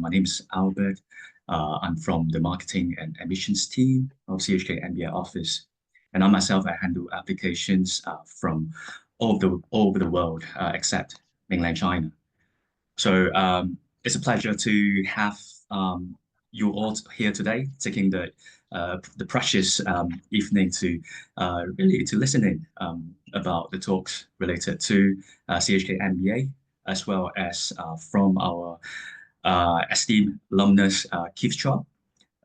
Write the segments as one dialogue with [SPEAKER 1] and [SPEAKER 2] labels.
[SPEAKER 1] My name is Albert. I'm from the marketing and admissions team of CUHK MBA office. And I myself, I handle applications from all over the world except mainland China. So it's a pleasure to have you all here today, taking the precious evening to really to listening about the talks related to CUHK MBA, as well as from our esteemed alumnus Keith Chua,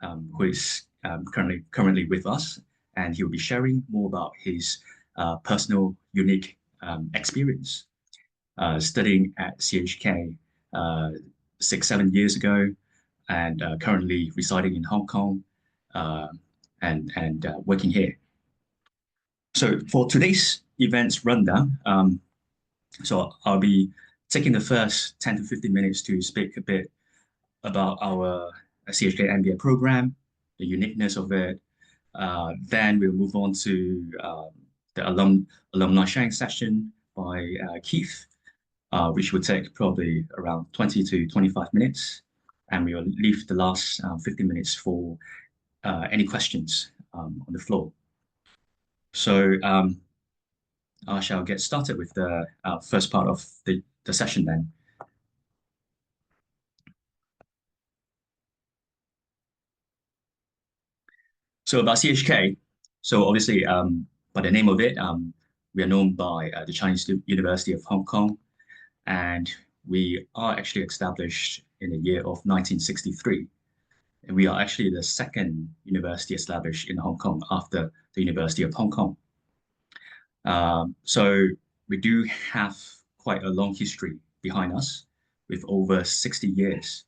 [SPEAKER 1] who is currently with us, and he will be sharing more about his personal, unique experience studying at CUHK 6, 7 years ago, and currently residing in Hong Kong and working here. So for today's events rundown, so I'll be taking the first 10 to 15 minutes to speak a bit about our CUHK MBA program, the uniqueness of it. Then we'll move on to the alumni sharing session by Keith, which will take probably around 20 to 25 minutes. And we will leave the last 15 minutes for any questions on the floor. So I shall get started with the first part of the session then. So about CUHK, so obviously by the name of it, we are known by the Chinese University of Hong Kong, and we are actually established in the year of 1963. And we are actually the second university established in Hong Kong after the University of Hong Kong. So we do have quite a long history behind us with over 60 years.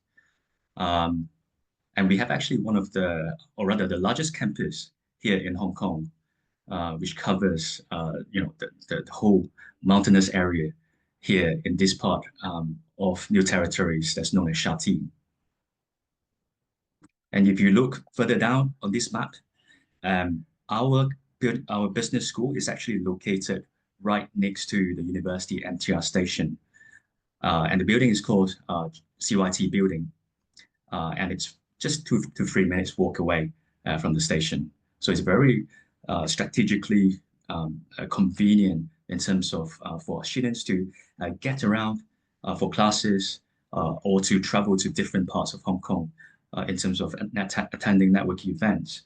[SPEAKER 1] And we have actually one of the, or rather the largest campus here in Hong Kong, which covers, the whole mountainous area here in this part of New Territories that's known as Sha Tin. And if you look further down on this map, our business school is actually located right next to the University MTR station. And the building is called CYT building. And it's just 2 to 3 minutes walk away from the station. So it's very strategically convenient in terms of for students to get around for classes or to travel to different parts of Hong Kong in terms of attending networking events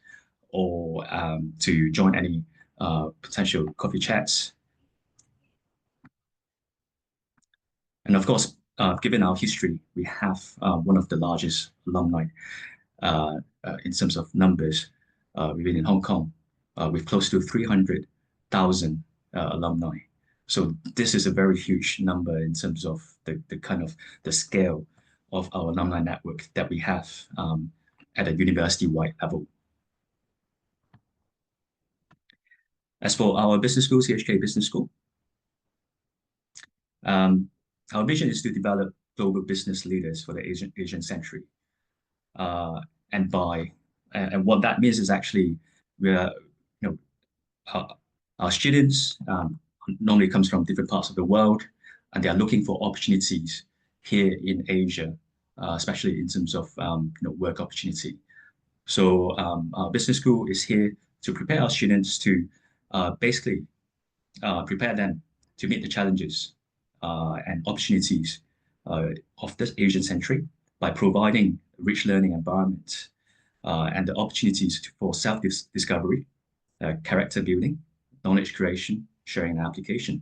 [SPEAKER 1] or to join any potential coffee chats. And of course, given our history, we have one of the largest alumni in terms of numbers within Hong Kong, with close to 300,000 alumni. So this is a very huge number in terms of the kind of the scale of our alumni network that we have at a university-wide level. As for our business school, CUHK Business School, our vision is to develop global business leaders for the Asian century. And what that means is actually our students normally comes from different parts of the world, and they are looking for opportunities here in Asia, especially in terms of work opportunity. So our business school is here to prepare our students to basically prepare them to meet the challenges and opportunities of this Asian century by providing rich learning environment and the opportunities for self-discovery, character building, knowledge creation, sharing, and application.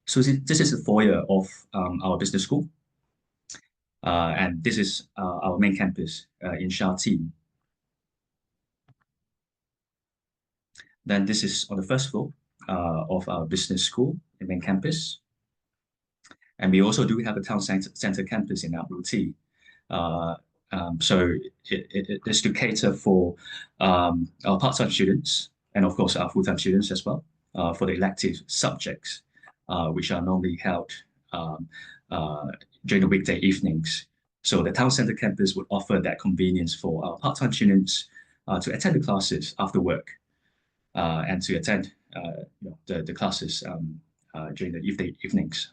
[SPEAKER 1] So this is the foyer of our business school. And this is our main campus in Sha Tin. Then this is on the first floor of our business school, the main campus. And we also do have a town center campus in Admiralty. So it is to cater for our part-time students and of course our full-time students as well for the elective subjects, which are normally held during the weekday evenings. So the town center campus would offer that convenience for our part-time students to attend the classes after work and to attend the classes during the evenings.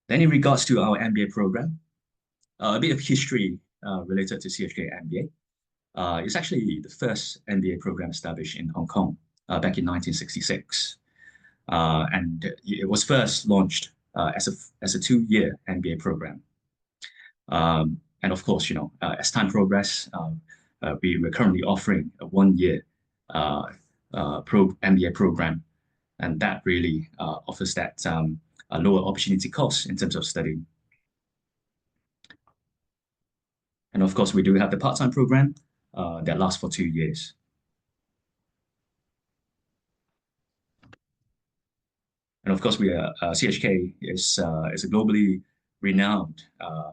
[SPEAKER 1] Then in regards to our MBA program, a bit of history related to CUHK MBA. It's actually the first MBA program established in Hong Kong back in 1966. And it was first launched as a 2-year MBA program. And of course, as time progressed, we were currently offering a 1-year MBA program, and that really offers that a lower opportunity cost in terms of studying. And of course, we do have the part-time program that lasts for 2 years. And of course, CHK is a globally renowned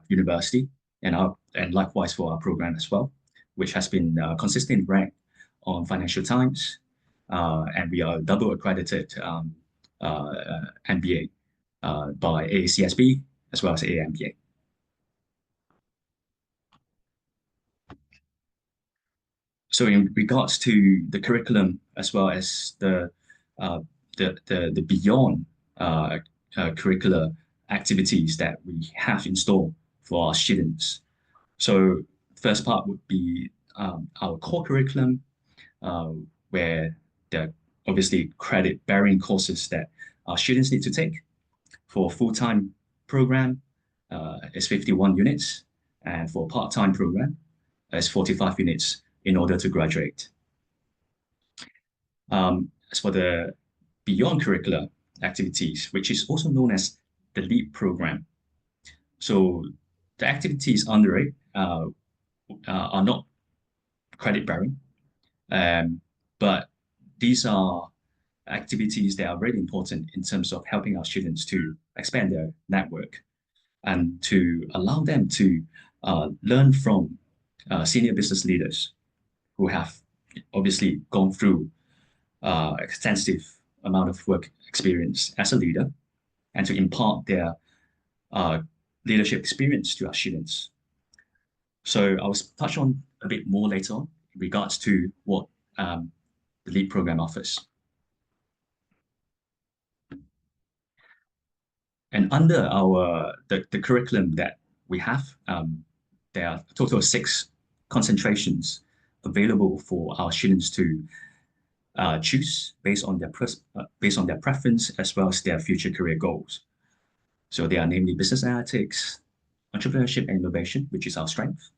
[SPEAKER 1] university, and likewise for our program as well, which has been consistently ranked on Financial Times, and we are double accredited MBA by AACSB as well as AMBA. So in regards to the curriculum as well as the beyond curricular activities that we have in store for our students. So first part would be our core curriculum, where there are obviously credit-bearing courses that our students need to take. For full-time program, it's 51 units, and for part-time program, it's 45 units in order to graduate. As for the beyond curricular activities, which is also known as the LEAP program. So the activities under it are not credit bearing, but these are activities that are really important in terms of helping our students to expand their network and to allow them to learn from senior business leaders who have obviously gone through extensive amount of work experience as a leader, and to impart their leadership experience to our students. So I will touch on a bit more later on in regards to what the LEAD program offers. And under the curriculum that we have, there are a total of 6 concentrations available for our students to choose based on their preference as well as their future career goals. So they are namely business analytics, entrepreneurship and innovation, which is our strength,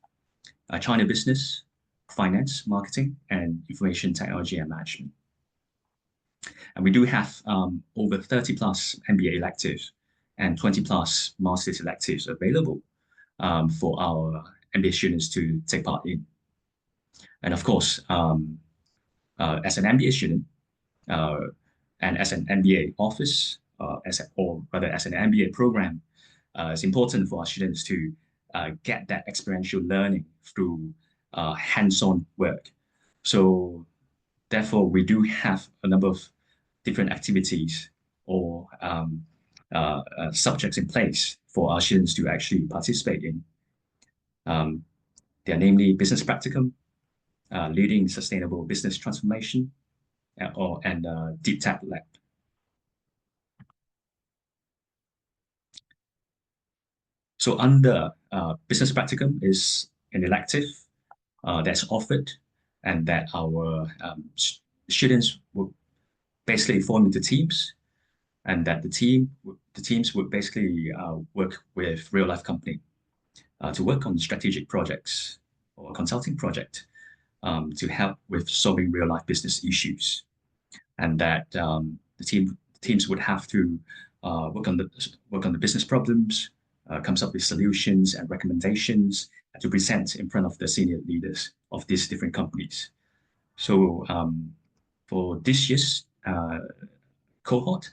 [SPEAKER 1] China business, finance, marketing, and information technology and management. And we do have over 30 plus MBA electives and 20 plus master's electives available for our MBA students to take part in. And of course, as an MBA student and as an MBA office, or rather as an MBA program, it's important for our students to get that experiential learning through hands-on work. So therefore, we do have a number of different activities or subjects in place for our students to actually participate in. They are namely business practicum, leading sustainable business transformation, and deep tech lab. So under business practicum is an elective that's offered, and that our students will basically form into teams, and that the teams would basically work with real life company to work on strategic projects or consulting project to help with solving real life business issues, and that the teams would have to work on the business problems, comes up with solutions and recommendations to present in front of the senior leaders of these different companies. So for this year's cohort,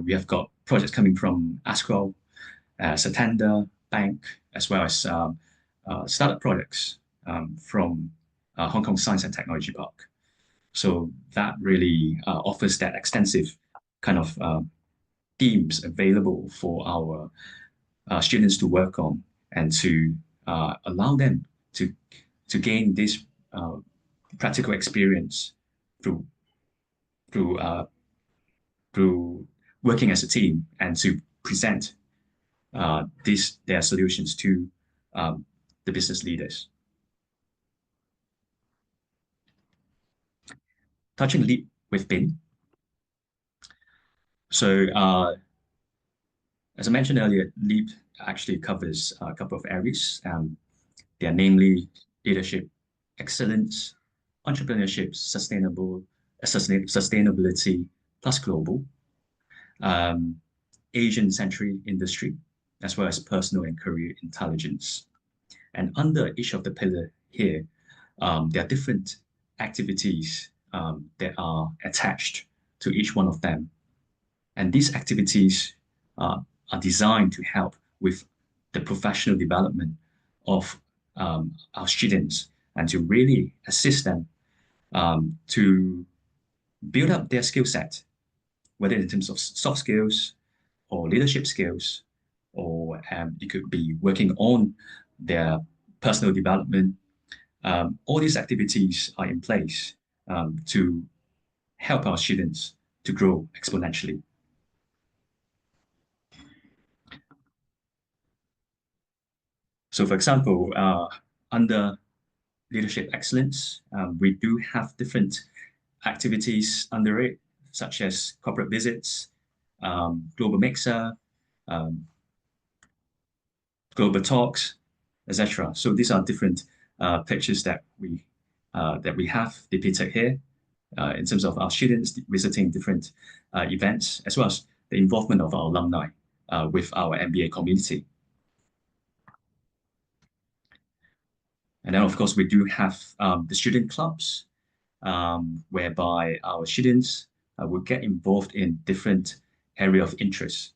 [SPEAKER 1] we have got projects coming from Asquel, Santander Bank, as well as startup projects from Hong Kong Science and Technology Park. So that really offers that extensive kind of themes available for our students to work on, and to allow them to gain this practical experience through through working as a team, and to present their solutions to the business leaders. Touching lead with BIN. So as I mentioned earlier, LEAP actually covers a couple of areas. They are namely leadership excellence, entrepreneurship, sustainability plus global, um, Asian-centric industry, as well as personal and career intelligence. And under each of the pillar here, there are different activities that are attached to each one of them. And these activities are designed to help with the professional development of our students and to really assist them to build up their skill set, whether in terms of soft skills or leadership skills, or it could be working on their personal development. All these activities are in place to help our students to grow exponentially. So, for example, under leadership excellence, we do have different activities under it, such as corporate visits, global mixer, um, global talks, etc. So these are different pictures that we have depicted here in terms of our students visiting different events, as well as the involvement of our alumni with our MBA community. And then, of course, we do have the student clubs, whereby our students will get involved in different area of interest.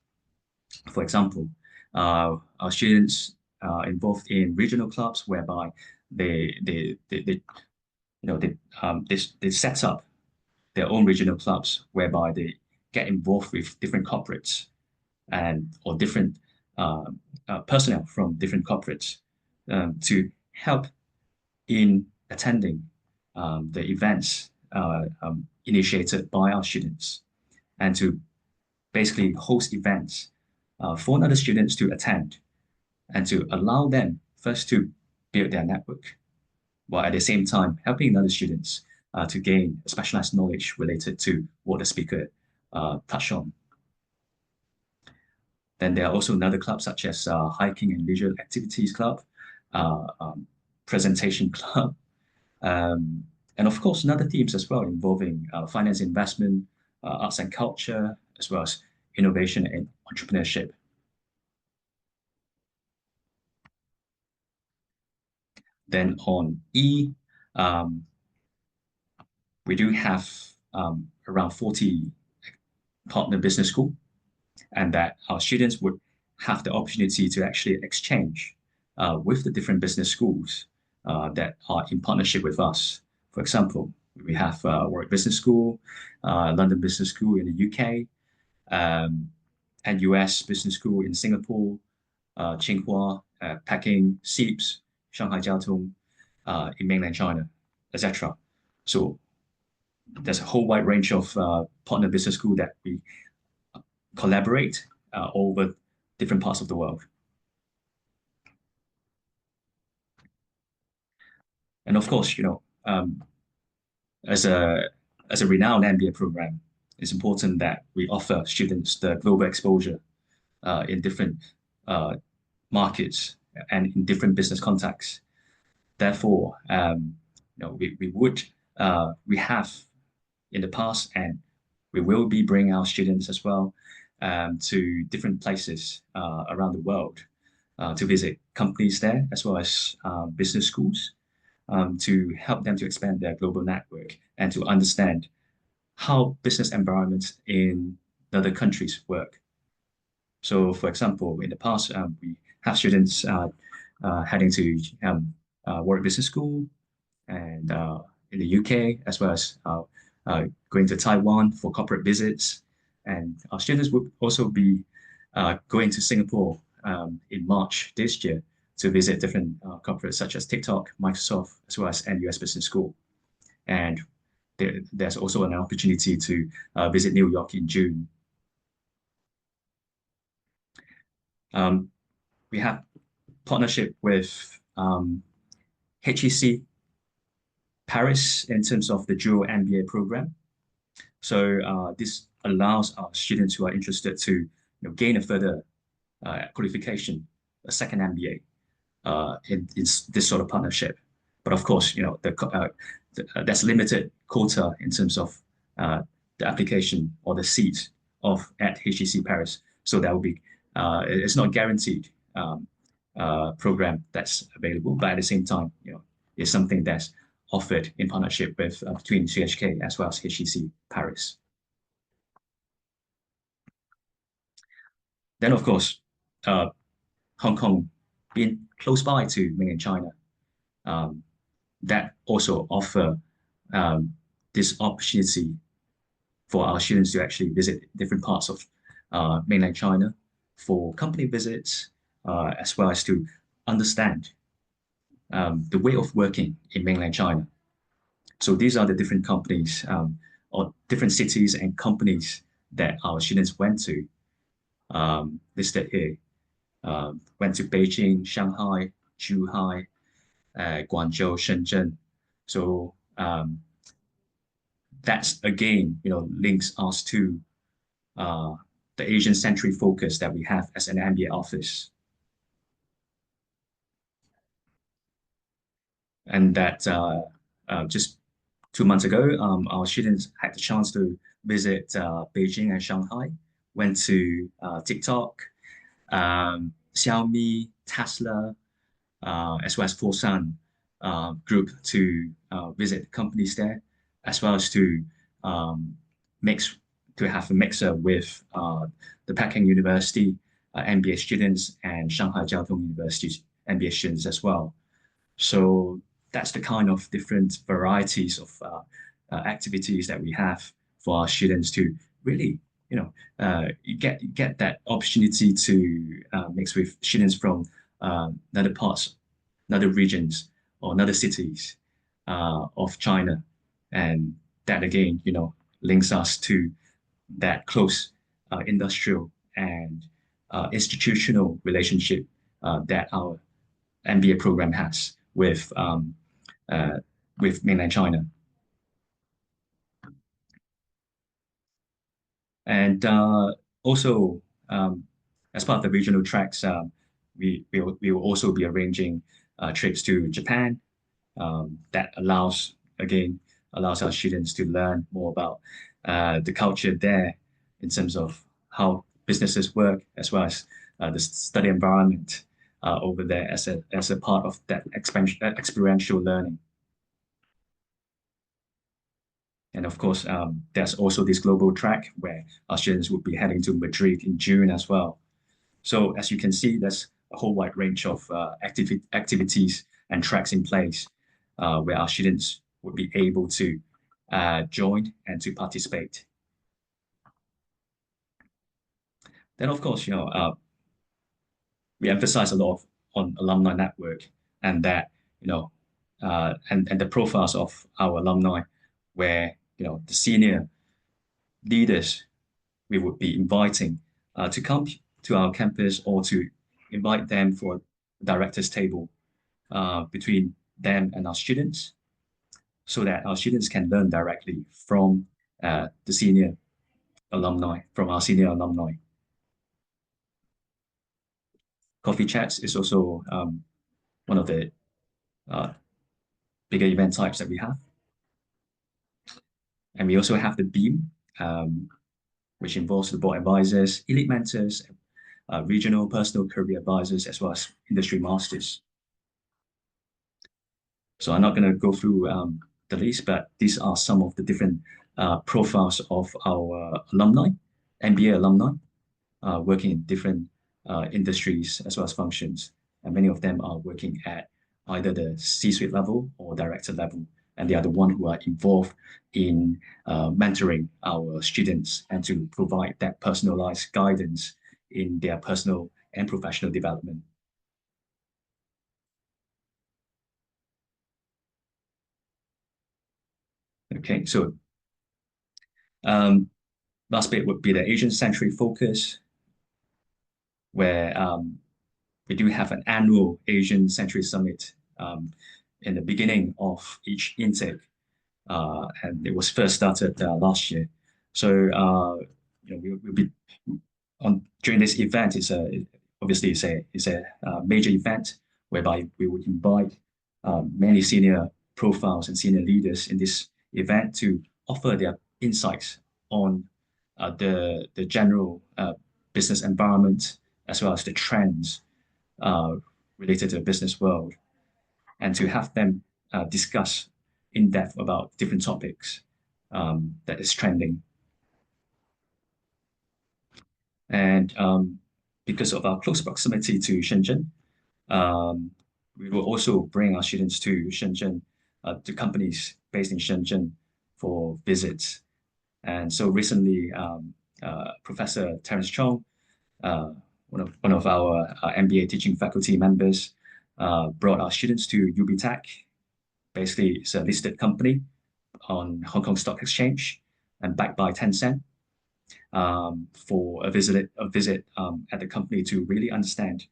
[SPEAKER 1] For example, our students are involved in regional clubs, whereby they you know they set up their own regional clubs, whereby they get involved with different corporates and or different personnel from different corporates to help in attending the events initiated by our students and to basically host events for other students to attend and to allow them first to build their network while at the same time helping other students to gain specialized knowledge related to what the speaker touched on. Then there are also another clubs such as hiking and leisure activities club, presentation club, and of course, another themes as well involving finance investment, arts and culture, as well as innovation and entrepreneurship. Then on E, we do have around 40 partner business school, and that our students would have the opportunity to actually exchange with the different business schools that are in partnership with us. For example, we have Warwick Business School, London Business School in the UK, and US Business School in Singapore, Tsinghua, Peking, SEEPS, Shanghai Jiaotong in mainland China, etc. So there's a whole wide range of partner business school that we collaborate over different parts of the world. And of course, as a renowned MBA program, it's important that we offer students the global exposure in different markets and in different business contexts. Therefore, we have in the past, and we will be bringing our students as well to different places around the world to visit companies there, as well as business schools, to help them to expand their global network and to understand how business environments in other countries work. So, for example, in the past, we have students heading to Warwick Business School and in the UK, as well as going to Taiwan for corporate visits. And our students would also be going to Singapore in March this year to visit different corporates such as TikTok, Microsoft, as well as NUS Business School. And there's also an opportunity to visit New York in June. Um, we have partnership with HEC Paris in terms of the dual MBA program. So this allows our students who are interested to gain a further qualification, a second MBA in this sort of partnership. But of course, there's limited quota in terms of the application or the seat of at HEC Paris. So that will be it's not guaranteed program that's available, but at the same time, it's something that's offered in partnership with between CHK as well as HEC Paris. Then, of course, uh, Hong Kong being close by to mainland China, um, that also offer um, this opportunity for our students to actually visit different parts of mainland China for company visits, as well as to understand the way of working in mainland China. So these are the different companies or different cities and companies that our students went to, listed here. Went to Beijing, Shanghai, Zhuhai, Guangzhou, Shenzhen. So that's again, links us to uh, the Asian-centric focus that we have as an MBA office, and that just 2 months ago, our students had the chance to visit Beijing and Shanghai. Went to TikTok, Xiaomi, Tesla, as well as Fosun group to visit companies there, as well as to um, mix to have a mixer with the Peking University MBA students and Shanghai Jiao Tong University MBA students as well. So that's the kind of different varieties of activities that we have for our students to really, get that opportunity to mix with students from other parts, other regions, or other cities of China, and that again, links us to that close industrial and institutional relationship that our MBA program has uh, with mainland China. And also, as part of the regional tracks, we will also be arranging trips to Japan. That allows our students to learn more about the culture there in terms of how businesses work, as well as the study environment over there as a part of that experiential learning. And of course, there's also this global track where our students will be heading to Madrid in June as well. So as you can see, there's a whole wide range of activities and tracks in place where our students would be able to join and to participate. Then, of course, we emphasize a lot on alumni network, and that and the profiles of our alumni, where the senior leaders we would be inviting to come to our campus, or to invite them for directors table between them and our students, so that our students can learn directly from the senior alumni, from our senior alumni. Coffee chats is also one of the uh, bigger event types that we have. And we also have the beam, which involves the board advisors, elite mentors, regional personal career advisors, as well as industry masters. So I'm not going to go through the list, but these are some of the different profiles of our alumni, MBA alumni, working in different industries as well as functions. And many of them are working at either the C-suite level or director level. And they are the ones who are involved in mentoring our students and to provide that personalized guidance in their personal and professional development. Okay, so um, last bit would be the Asian-centric focus. where we do have an annual Asian Century Summit in the beginning of each intake, and it was first started last year. So we'll be on during this event. Obviously it's a major event whereby we would invite many senior profiles and senior leaders in this event to offer their insights on the general business environment as well as the trends related to the business world, and to have them discuss in depth about different topics that is trending. And because of our close proximity to Shenzhen, we will also bring our students to Shenzhen, to companies based in Shenzhen for visits. And so recently, Professor Terence Chong, one of our MBA teaching faculty members, brought our students to UBTech. Basically, it's a listed company on Hong Kong Stock Exchange and backed by Tencent, for a visit at the company to really understand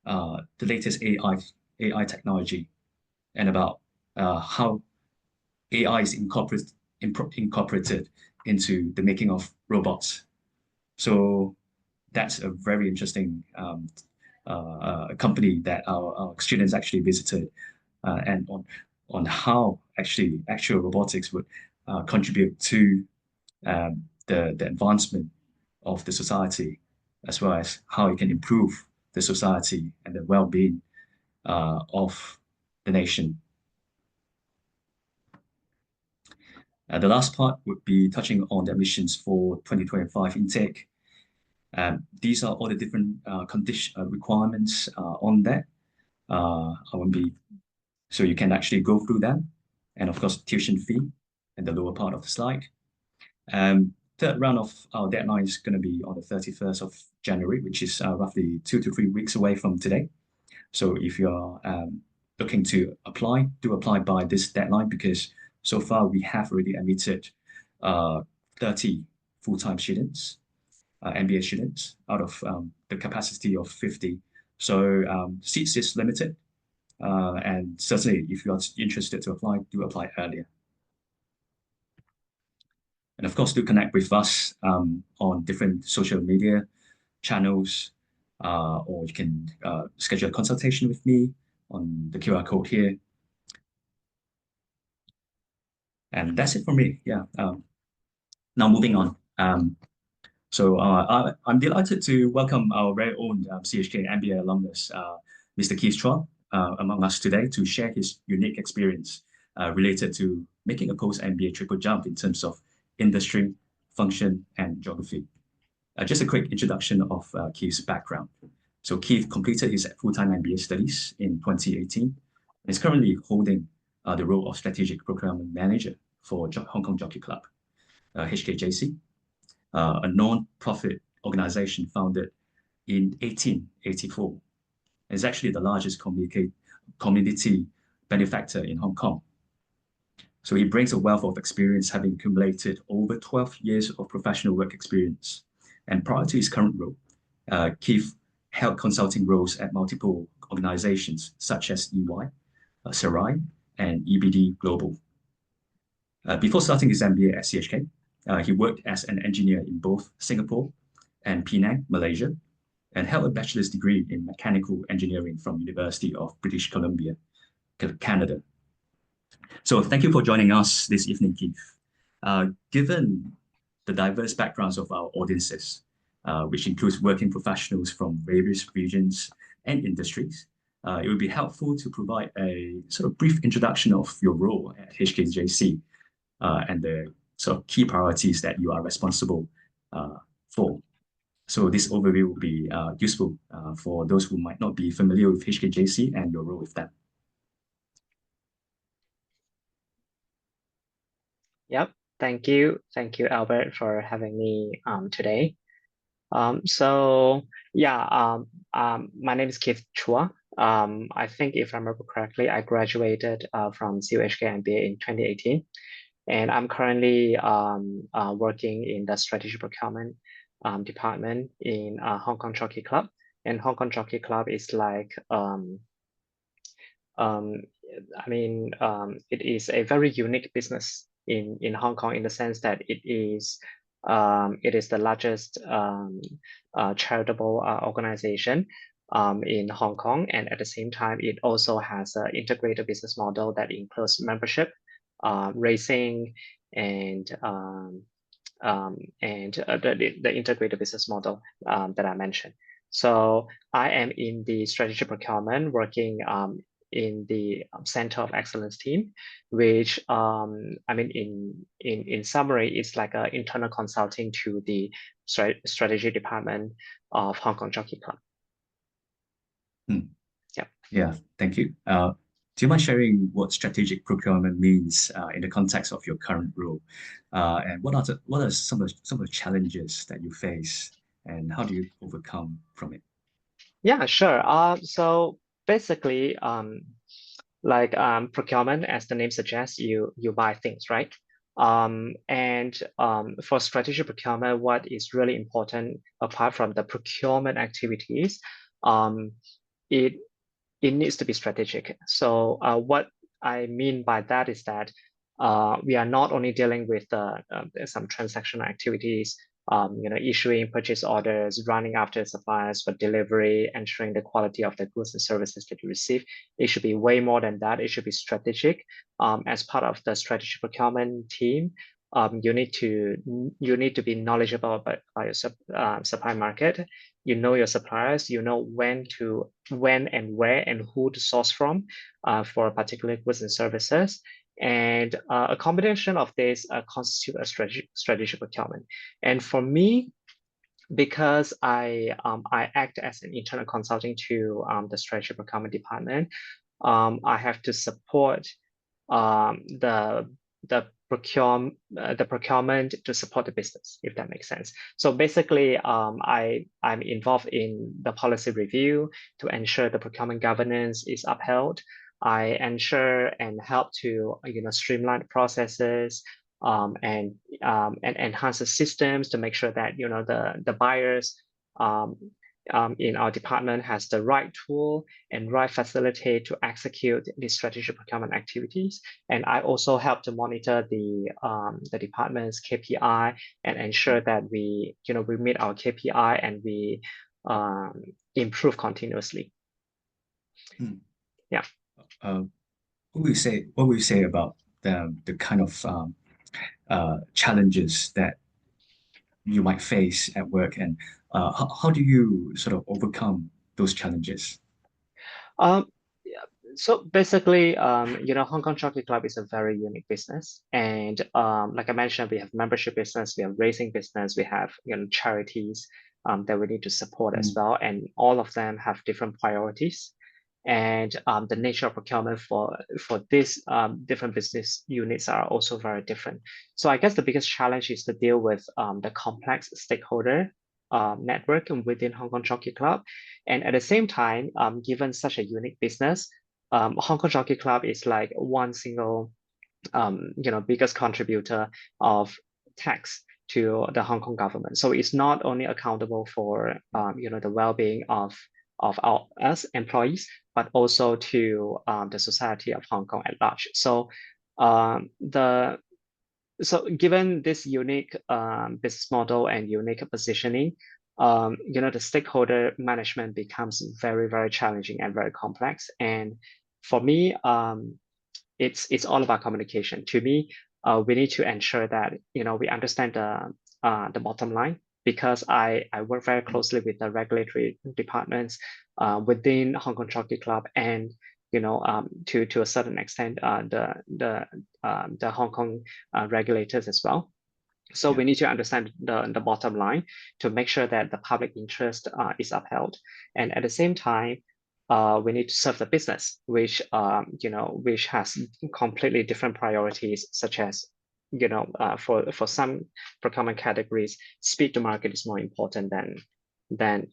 [SPEAKER 1] the latest AI technology and about how AI is incorporated into the making of robots. So that's a very interesting company that our students actually visited, and on how actual robotics would contribute to the advancement of the society, as well as how it can improve the society and the well-being of the nation. The last part would be touching on the admissions for 2025 intake. These are all the different requirements on that. I won't be, so you can actually go through them. And of course, tuition fee in the lower part of the slide. Third round of our deadline is going to be on the 31st of January, which is roughly 2 to 3 weeks away from today. So if you're looking to apply, do apply by this deadline, because so far we have already admitted 30 full-time students, MBA students, out of the capacity of 50. So seats is limited. And certainly, if you are interested to apply, do apply earlier. And of course, do connect with us on different social media channels, or you can schedule a consultation with me on the QR code here. And that's it for me. Yeah. Now moving on. I'm delighted to welcome our very own CHK MBA alumnus, Mr. Keith Chua, among us today to share his unique experience related to making a post-MBA triple jump in terms of industry, function, and geography. Just a quick introduction of Keith's background. So Keith completed his full-time MBA studies in 2018 and is currently holding the role of Strategic Procurement Manager for Hong Kong Jockey Club, HKJC, a non-profit organization founded in 1884. It's actually the largest community benefactor in Hong Kong. So he brings a wealth of experience, having accumulated over 12 years of professional work experience. And prior to his current role, Keith held consulting roles at multiple organizations such as EY, Sarai, and EBD Global. Before starting his MBA at CHK, he worked as an engineer in both Singapore and Penang, Malaysia, and held a bachelor's degree in mechanical engineering from University of British Columbia, Canada. So thank you for joining us this evening, Keith. Given the diverse backgrounds of our audiences, which includes working professionals from various regions and industries, it would be helpful to provide a sort of brief introduction of your role at HKJC and the sort of key priorities that you are responsible for. So this overview will be useful for those who might not be familiar with HKJC and your role with them.
[SPEAKER 2] Yep. Thank you, Albert, for having me today. My name is Keith Chua. I think if I remember correctly, I graduated from CUHK MBA in 2018, and I'm currently working in the strategic procurement department in Hong Kong Jockey Club. and Hong Kong Jockey Club is like it is a very unique business in Hong Kong, in the sense that it is the largest charitable organization in Hong Kong, and at the same time, it also has an integrated business model that includes membership, racing, and the integrated business model that I mentioned. So I am in the strategic procurement, working in the Center of Excellence team, which in summary, it's like an internal consulting to the strategy department of Hong Kong Jockey Club. Yeah.
[SPEAKER 1] Yeah, thank you. Do you mind sharing what strategic procurement means in the context of your current role, and what are some of the challenges that you face, and how do you overcome from it?
[SPEAKER 2] Yeah, sure. So basically, procurement, as the name suggests, you buy things, right? For strategic procurement, what is really important apart from the procurement activities, it it needs to be strategic. So what I mean by that is that we are not only dealing with some transactional activities, issuing purchase orders, running after suppliers for delivery, ensuring the quality of the goods and services that you receive. It should be way more than that. It should be strategic. As part of the strategic procurement team, you need to be knowledgeable about your supply market. You know your suppliers. You know when and where and who to source from for particular goods and services. And a combination of this constitute a strategic procurement. And for me, because I act as an internal consulting to the strategic procurement department, I have to support the procurement to support the business, if that makes sense. So basically, I'm involved in the policy review to ensure the procurement governance is upheld. I ensure and help to streamline processes and enhance the systems to make sure that the buyers in our department has the right tool and right facility to execute the strategic procurement activities. And I also help to monitor the department's KPI and ensure that we meet our KPI and we improve continuously. Yeah.
[SPEAKER 1] What will you say about the kind of challenges that you might face at work, and how do you sort of overcome those challenges?
[SPEAKER 2] Um, so basically, Hong Kong Jockey Club is a very unique business, and like I mentioned, we have membership business, we have racing business, we have charities that we need to support as well, and all of them have different priorities, and the nature of procurement for these different business units are also very different. So I guess the biggest challenge is to deal with the complex stakeholder network within Hong Kong Jockey Club, and at the same time, given such a unique business, Hong Kong Jockey Club is like one single, biggest contributor of tax to the Hong Kong government. So it's not only accountable for, the well-being of us employees, but also to the society of Hong Kong at large. So given this unique business model and unique positioning, the stakeholder management becomes very, very challenging and very complex. And for me, it's all about communication. To me, we need to ensure that we understand the bottom line, because I work very closely with the regulatory departments within Hong Kong Jockey Club, and to a certain extent the Hong Kong regulators as well. So we need to understand the bottom line to make sure that the public interest is upheld, and at the same time, we need to serve the business, which which has completely different priorities, such as for some procurement categories, speed to market is more important than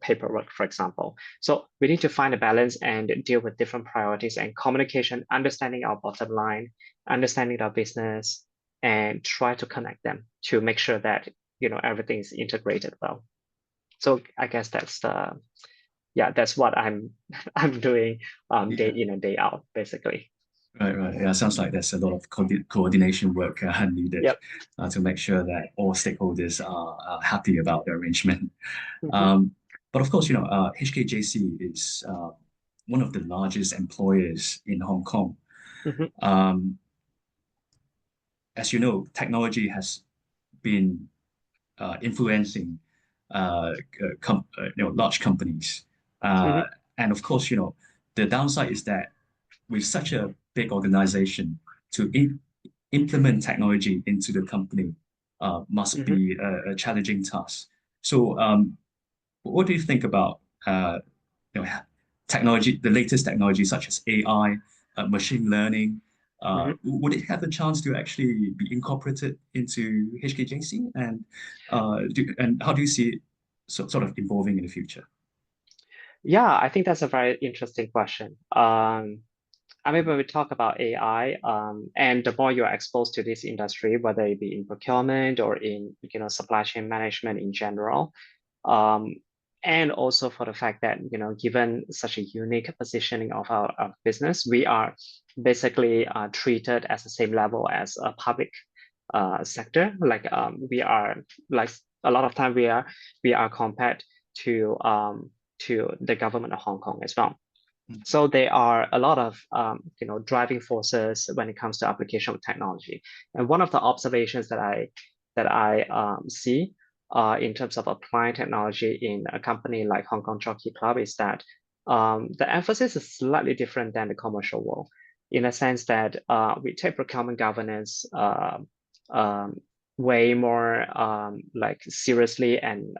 [SPEAKER 2] paperwork, for example. So we need to find a balance and deal with different priorities and communication, understanding our bottom line, understanding our business, and try to connect them to make sure that everything is integrated well. So I guess that's yeah, that's what I'm I'm doing day
[SPEAKER 1] Yeah.
[SPEAKER 2] in and day out, basically.
[SPEAKER 1] Right, right. Yeah, sounds like there's a lot of coordination work needed
[SPEAKER 2] Yep.
[SPEAKER 1] to make sure that all stakeholders are happy about the arrangement.
[SPEAKER 2] Hmm.
[SPEAKER 1] Um, but of course, HKJC is one of the largest employers in Hong Kong.
[SPEAKER 2] Hmm.
[SPEAKER 1] Um, as you know, technology has been influencing large companies, uh,
[SPEAKER 2] Hmm.
[SPEAKER 1] and of course, the downside is that with such a big organization to implement technology into the company must
[SPEAKER 2] Hmm.
[SPEAKER 1] be a challenging task. So, what do you think about uh, you know, technology, the latest technology such as AI, machine learning?
[SPEAKER 2] Hmm.
[SPEAKER 1] Would it have a chance to actually be incorporated into HKJC? And how do you see it sort of evolving in the future?
[SPEAKER 2] Yeah, I think that's a very interesting question. I mean, when we talk about AI, and the more you're exposed to this industry, whether it be in procurement or in, supply chain management in general, um, and also for the fact that, given such a unique positioning of our business, we are basically treated as the same level as a public sector. Like we are like a lot of time we are compared to the government of Hong Kong as well.
[SPEAKER 1] Mm.
[SPEAKER 2] So there are a lot of driving forces when it comes to application of technology. And one of the observations that I see in terms of applying technology in a company like Hong Kong Jockey Club is that the emphasis is slightly different than the commercial world, in a sense that we take procurement governance um, way more like seriously, and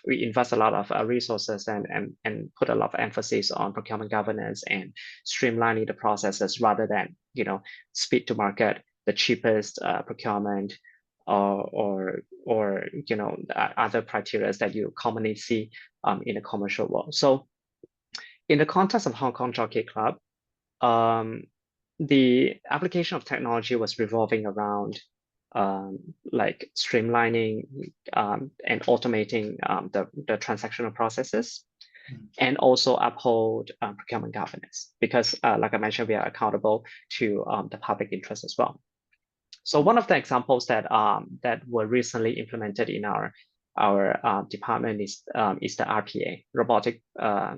[SPEAKER 2] we invest a lot of resources and put a lot of emphasis on procurement governance and streamlining the processes rather than speed to market the cheapest procurement or other criteria that you commonly see in the commercial world. So in the context of Hong Kong Jockey Club, um, the application of technology was revolving around like streamlining and automating the transactional processes
[SPEAKER 1] Mm.
[SPEAKER 2] and also uphold procurement governance because, like I mentioned, we are accountable to the public interest as well. So one of the examples that were recently implemented in our department is the RPA, robotic uh,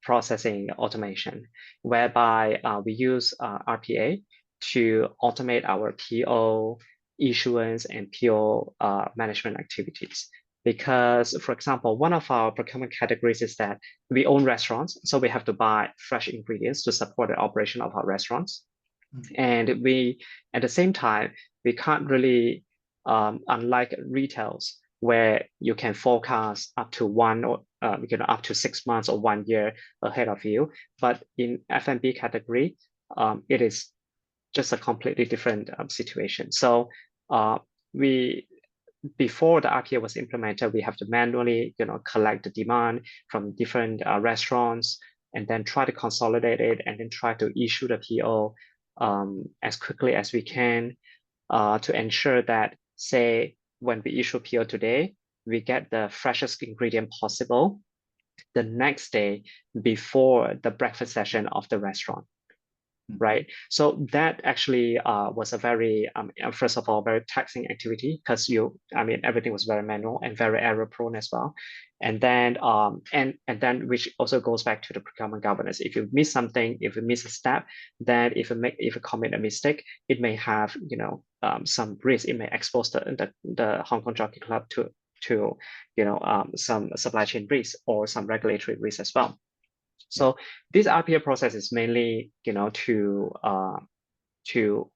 [SPEAKER 2] processing automation, whereby we use RPA to automate our PO issuance and PO management activities. Because, for example, one of our procurement categories is that we own restaurants, so we have to buy fresh ingredients to support the operation of our restaurants.
[SPEAKER 1] Mm.
[SPEAKER 2] And we, at the same time, we can't really, unlike retails, where you can forecast up to up to 6 months or 1 year ahead of you. But in F&B category, it is just a completely different situation. So uh, we before the RPA was implemented, we have to manually, collect the demand from different restaurants and then try to consolidate it and then try to issue the PO as quickly as we can to ensure that, say, when we issue PO today, we get the freshest ingredient possible the next day before the breakfast session of the restaurant,
[SPEAKER 1] Mm.
[SPEAKER 2] right? So that actually was a very, first of all, very taxing activity because everything was very manual and very error prone as well. And then, and then, which also goes back to the procurement governance. If you miss something, if you miss a step, then if you commit a mistake, it may have, some risk. It may expose the Hong Kong Jockey Club to, some supply chain risk or some regulatory risk as well.
[SPEAKER 1] Yeah.
[SPEAKER 2] So this RPA process is mainly, to uh, you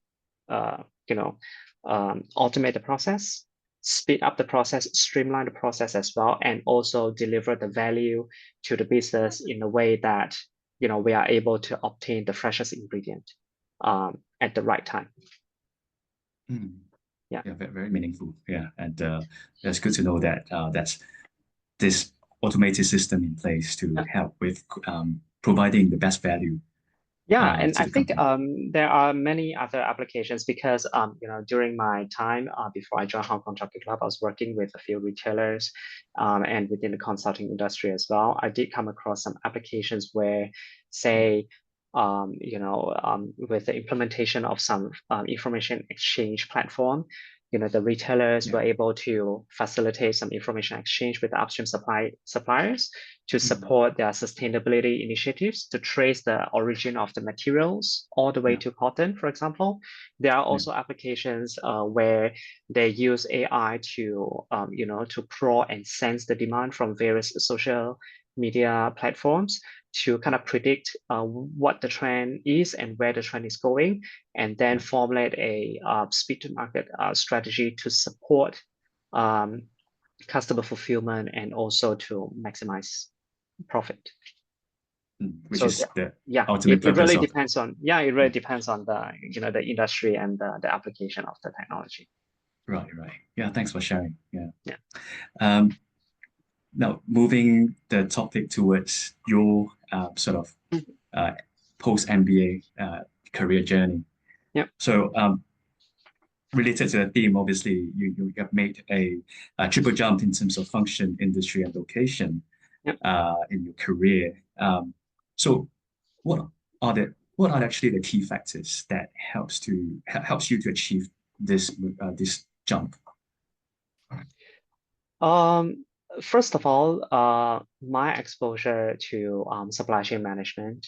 [SPEAKER 2] know automate the process, speed up the process, streamline the process as well, and also deliver the value to the business in a way that we are able to obtain the freshest ingredient at the right time.
[SPEAKER 1] Mm.
[SPEAKER 2] Yeah.
[SPEAKER 1] Yeah, very meaningful. Yeah, and it's good to know that that's this automated system in place to
[SPEAKER 2] Yeah.
[SPEAKER 1] help with providing the best value
[SPEAKER 2] Yeah, and
[SPEAKER 1] to
[SPEAKER 2] I
[SPEAKER 1] the
[SPEAKER 2] think
[SPEAKER 1] company?
[SPEAKER 2] there are many other applications because during my time before I joined Hong Kong Jockey Club, I was working with a few retailers and within the consulting industry as well. I did come across some applications where, say, with the implementation of some information exchange platform, the retailers
[SPEAKER 1] Yeah.
[SPEAKER 2] were able to facilitate some information exchange with the upstream suppliers to
[SPEAKER 1] Mm.
[SPEAKER 2] support their sustainability initiatives to trace the origin of the materials all the way
[SPEAKER 1] Yeah.
[SPEAKER 2] to cotton, for example. There are
[SPEAKER 1] Yeah.
[SPEAKER 2] also applications where they use AI to crawl and sense the demand from various social media platforms to kind of predict what the trend is and where the trend is going, and then
[SPEAKER 1] Yeah.
[SPEAKER 2] formulate a speed to market strategy to support um, customer fulfillment and also to maximize profit.
[SPEAKER 1] Which
[SPEAKER 2] So
[SPEAKER 1] is the
[SPEAKER 2] yeah,
[SPEAKER 1] ultimate
[SPEAKER 2] it
[SPEAKER 1] purpose
[SPEAKER 2] really
[SPEAKER 1] of.
[SPEAKER 2] depends on it really depends on the industry and the application of the technology.
[SPEAKER 1] Right, right. Yeah, thanks for sharing. Yeah.
[SPEAKER 2] Yeah.
[SPEAKER 1] Um, Now, moving the topic towards your sort of uh, post MBA career journey.
[SPEAKER 2] Yeah.
[SPEAKER 1] So, related to the theme, obviously, you have made a triple jump in terms of function, industry, and location
[SPEAKER 2] Yeah.
[SPEAKER 1] in your career. So, what what are actually the key factors that helps you to achieve this jump?
[SPEAKER 2] Um, First of all, my exposure to supply chain management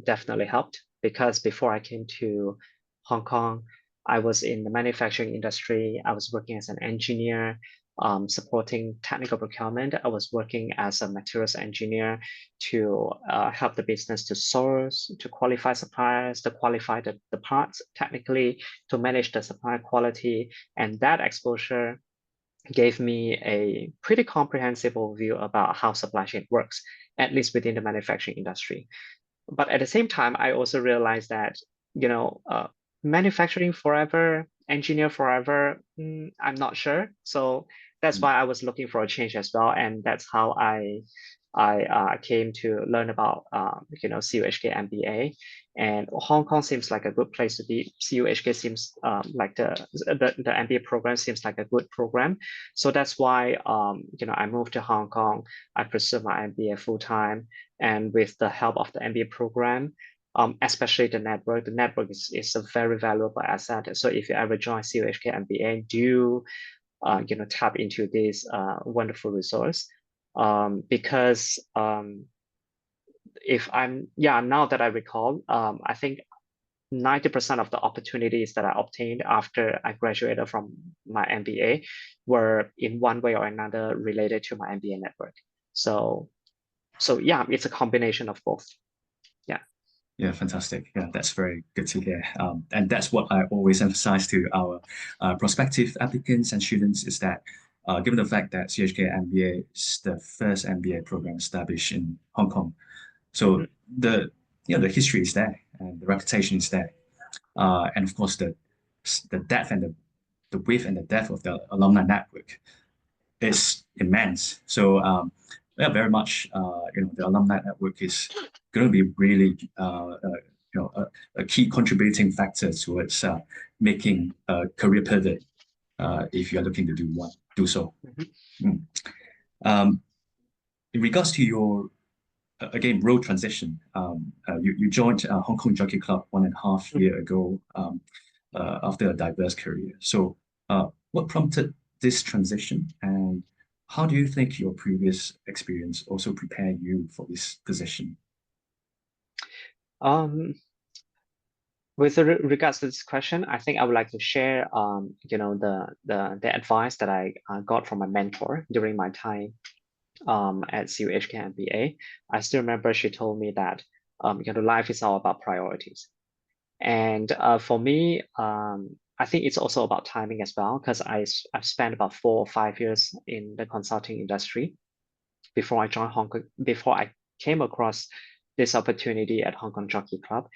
[SPEAKER 2] definitely helped because before I came to Hong Kong, I was in the manufacturing industry. I was working as an engineer, supporting technical procurement. I was working as a materials engineer to help the business to source, to qualify suppliers, to qualify the parts technically, to manage the supply quality. And that exposure gave me a pretty comprehensive overview about how supply chain works, at least within the manufacturing industry. But at the same time, I also realized that, manufacturing forever, engineer forever, I'm not sure. So that's
[SPEAKER 1] Mm.
[SPEAKER 2] why I was looking for a change as well. And that's how I came to learn about CUHK MBA, and Hong Kong seems like a good place to be. CUHK seems like the MBA program seems like a good program, so that's why I moved to Hong Kong. I pursued my MBA full time, and with the help of the MBA program, especially the network is a very valuable asset. So if you ever join CUHK MBA, do tap into this wonderful resource because if I'm yeah now that I recall, I think 90% of the opportunities that I obtained after I graduated from my MBA were in one way or another related to my MBA network. So yeah, it's a combination of both. Yeah.
[SPEAKER 1] Yeah, fantastic. Yeah, that's very good to hear. And that's what I always emphasize to our prospective applicants and students is that given the fact that CHK MBA is the first MBA program established in Hong Kong, so
[SPEAKER 2] Mhm.
[SPEAKER 1] the history is there and the reputation is there, and of course the depth and the width and the depth of the alumni network
[SPEAKER 2] Yeah.
[SPEAKER 1] is immense. So yeah, very much the alumni network is going to be really a key contributing factor towards making a career pivot if you are looking to do so.
[SPEAKER 2] Mhm.
[SPEAKER 1] Mm. Um, in regards to your again role transition, you joined Hong Kong Jockey Club 1.5 year ago after a diverse career. So, what prompted this transition, and how do you think your previous experience also prepared you for this position?
[SPEAKER 2] Um, with regards to this question, I think I would like to share, the advice that I got from my mentor during my time at CUHK MBA. I still remember she told me that life is all about priorities. And for me, I think it's also about timing as well, because I've spent about 4 or 5 years in the consulting industry before I joined Hong Kong, before I came across this opportunity at Hong Kong Jockey Club.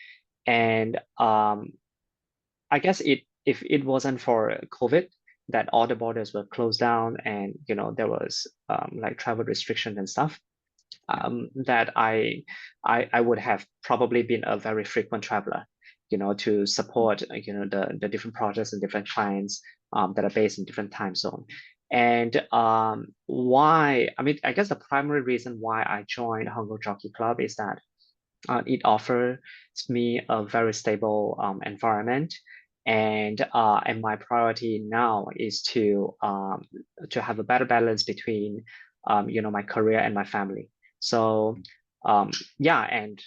[SPEAKER 2] And I guess if it wasn't for COVID, that all the borders were closed down and there was like travel restrictions and stuff, that I would have probably been a very frequent traveler, to support the different projects and different clients that are based in different time zone. And why? I mean, I guess the primary reason why I joined Hong Kong Jockey Club is that it offers me a very stable environment, and my priority now is to have a better balance between my career and my family. So yeah, and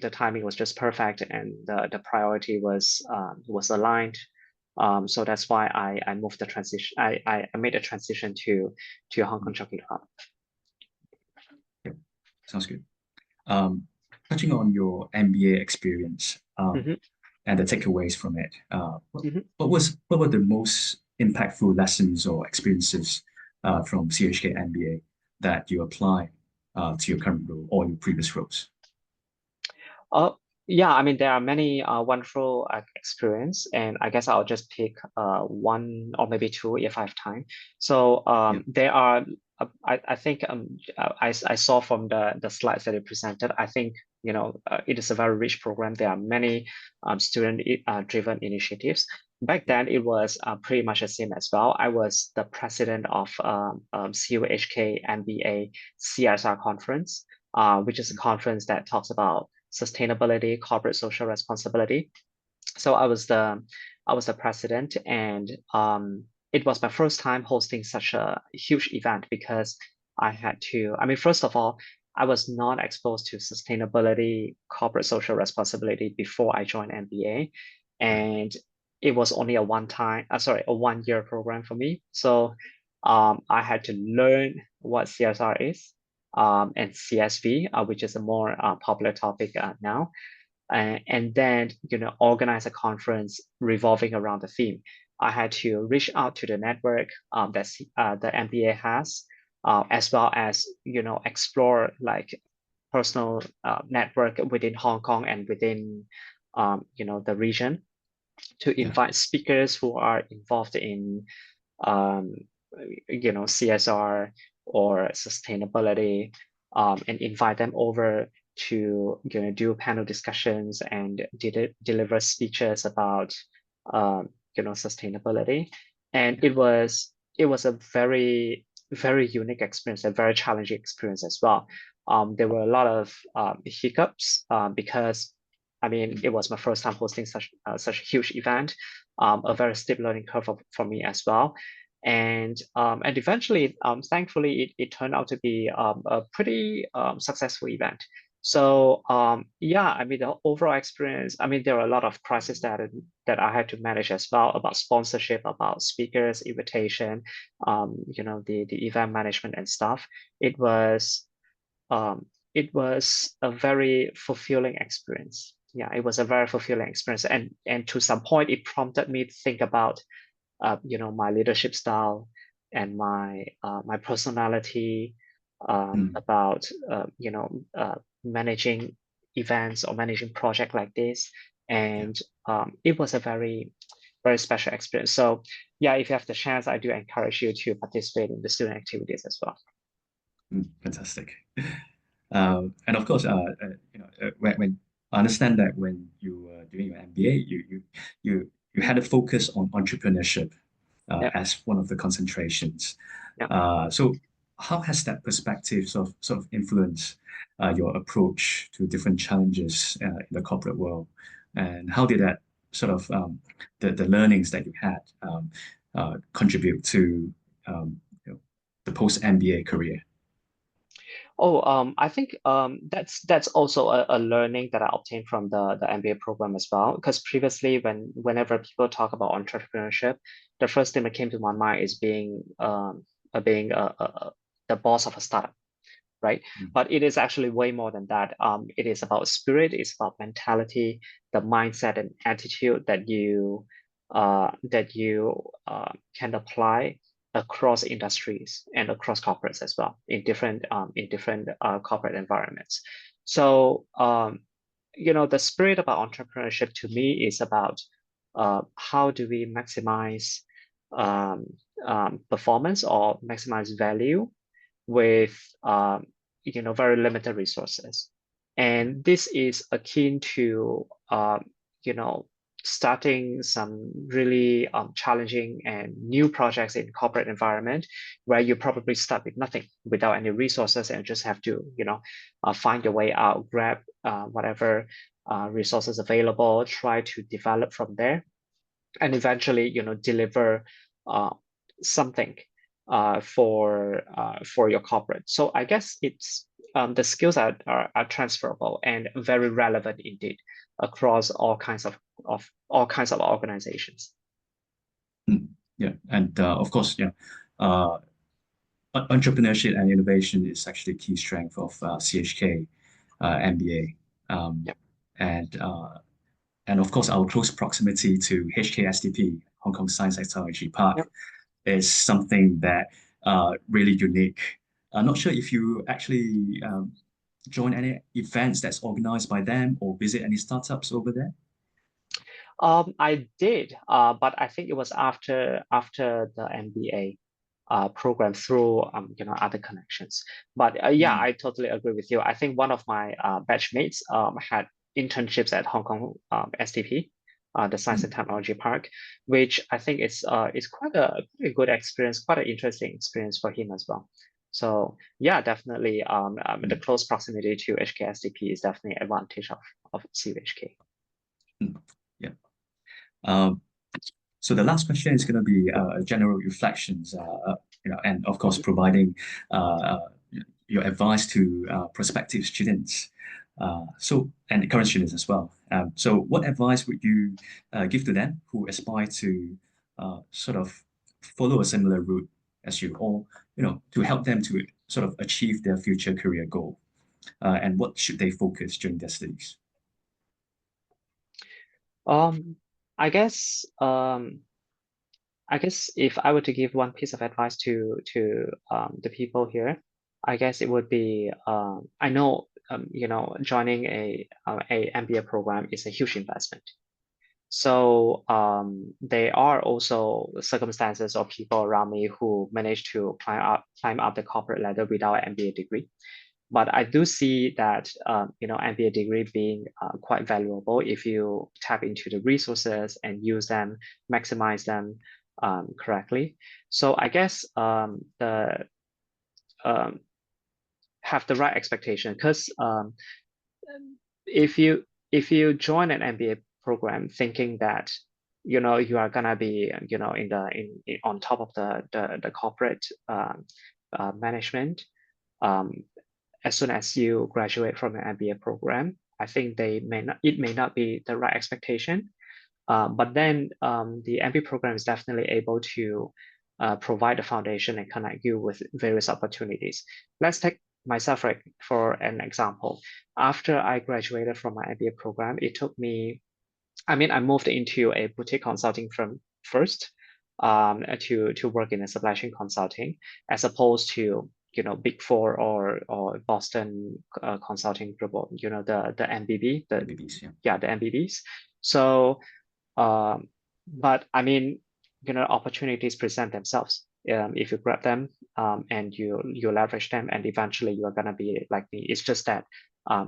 [SPEAKER 2] the timing was just perfect, and the priority was aligned. So that's why I moved the transition. I made a transition to Hong Kong Jockey Club.
[SPEAKER 1] Yeah, sounds good. Touching on your MBA experience
[SPEAKER 2] Mhm,
[SPEAKER 1] and the takeaways from it,
[SPEAKER 2] mhm.
[SPEAKER 1] what were the most impactful lessons or experiences from CHK MBA that you apply to your current role or your previous roles?
[SPEAKER 2] Uh, yeah, I mean, there are many wonderful experience, and I guess I'll just pick one or maybe two if I have time. So
[SPEAKER 1] Yeah,
[SPEAKER 2] there are, I think I saw from the slides that you presented, I think, it is a very rich program. There are many student driven initiatives. Back
[SPEAKER 1] yeah,
[SPEAKER 2] then, it was pretty much the same as well. I was the president of CUHK MBA CSR conference, which is a conference that talks about sustainability, corporate social responsibility. So I was the president, and it was my first time hosting such a huge event because I had to. I mean, first of all, I was not exposed to sustainability, corporate social responsibility before I joined MBA,
[SPEAKER 1] right,
[SPEAKER 2] and it was only a 1 year program for me. So I had to learn what CSR is, and CSV, which is a more popular topic now, and then organize a conference revolving around the theme. I had to reach out to the network that the MBA has, as well as explore like personal network within Hong Kong and within the region, to
[SPEAKER 1] yeah,
[SPEAKER 2] invite speakers who are involved in um, CSR or sustainability, and invite them over to do panel discussions and deliver speeches about sustainability. And it was a very very unique experience, a very challenging experience as well. There were a lot of hiccups because I mean it was my first time hosting such a huge event, a very steep learning curve for me as well. And eventually, thankfully, it turned out to be a pretty successful event. So yeah, I mean the overall experience. I mean there are a lot of crises that I had to manage as well, about sponsorship, about speakers, invitation, the event management and stuff. It was um, it was a very fulfilling experience. Yeah, it was a very fulfilling experience, and to some point, it prompted me to think about my leadership style and my personality,
[SPEAKER 1] mm,
[SPEAKER 2] about managing events or managing project like this.
[SPEAKER 1] yeah.
[SPEAKER 2] And it was a very very special experience. So yeah, if you have the chance, I do encourage you to participate in the student activities as well.
[SPEAKER 1] Fantastic. And of course, when I understand that when you were doing your MBA, you had a focus on entrepreneurship
[SPEAKER 2] Yeah,
[SPEAKER 1] as one of the concentrations.
[SPEAKER 2] yeah.
[SPEAKER 1] So how has that perspective sort of influenced your approach to different challenges in the corporate world? And how did that sort of the learnings that you had contribute to the post MBA career?
[SPEAKER 2] Oh, I think that's also a learning that I obtained from the MBA program as well. Because previously, whenever people talk about entrepreneurship, the first thing that came to my mind is being the boss of a startup, right?
[SPEAKER 1] Mm,
[SPEAKER 2] But it is actually way more than that. It is about spirit, it's about mentality, the mindset and attitude that you can apply across industries and across corporates as well, in different corporate environments. So the spirit about entrepreneurship to me is about how do we maximize um, performance or maximize value with very limited resources. And this is akin to, starting some really challenging and new projects in corporate environment where you probably start with nothing, without any resources, and just have to, find your way out, grab whatever resources available, try to develop from there, and eventually, deliver something for your corporate. So I guess it's the skills are transferable and very relevant indeed across all kinds of organizations.
[SPEAKER 1] Yeah, and of course, yeah, entrepreneurship and innovation is actually a key strength of CHK MBA,
[SPEAKER 2] Yep.
[SPEAKER 1] And of course our close proximity to HKSTP, Hong Kong Science and Technology Park,
[SPEAKER 2] Yep.
[SPEAKER 1] is something that really unique. I'm not sure if you actually join any events that's organized by them or visit any startups over there.
[SPEAKER 2] I did, but I think it was after the MBA program through other connections. But yeah, I totally agree with you. I think one of my batchmates had internships at Hong Kong STP, the Science and Technology Park, which I think is quite a good experience, quite an interesting experience for him as well. So yeah, definitely, the close proximity to HKSTP is definitely an advantage of CUHK.
[SPEAKER 1] Yeah. So the last question is going to be general reflections, and of course providing your advice to prospective students. And current students as well. So what advice would you give to them who aspire to sort of follow a similar route as you, or to help them to sort of achieve their future career goal? And what should they focus during their studies?
[SPEAKER 2] Um, I guess if I were to give one piece of advice to the people here, I guess it would be, I know joining a MBA program is a huge investment. So there are also circumstances or people around me who managed to climb up the corporate ladder without an MBA degree. But I do see that MBA degree being quite valuable if you tap into the resources and use them, maximize them correctly. So I guess the have the right expectation, because if you join an MBA program thinking that you are gonna be in on top of the corporate management, as soon as you graduate from an MBA program, I think it may not be the right expectation. But then the MBA program is definitely able to provide a foundation and connect you with various opportunities. Let's take myself for an example. After I graduated from my MBA program, it took me, I moved into a boutique consulting firm first, to work in a supply chain consulting, as opposed to Big Four or Boston consulting group, or the MBB,
[SPEAKER 1] MBBs,
[SPEAKER 2] the MBBs. So but opportunities present themselves if you grab them, and you leverage them, and eventually you are gonna be like me. It's just that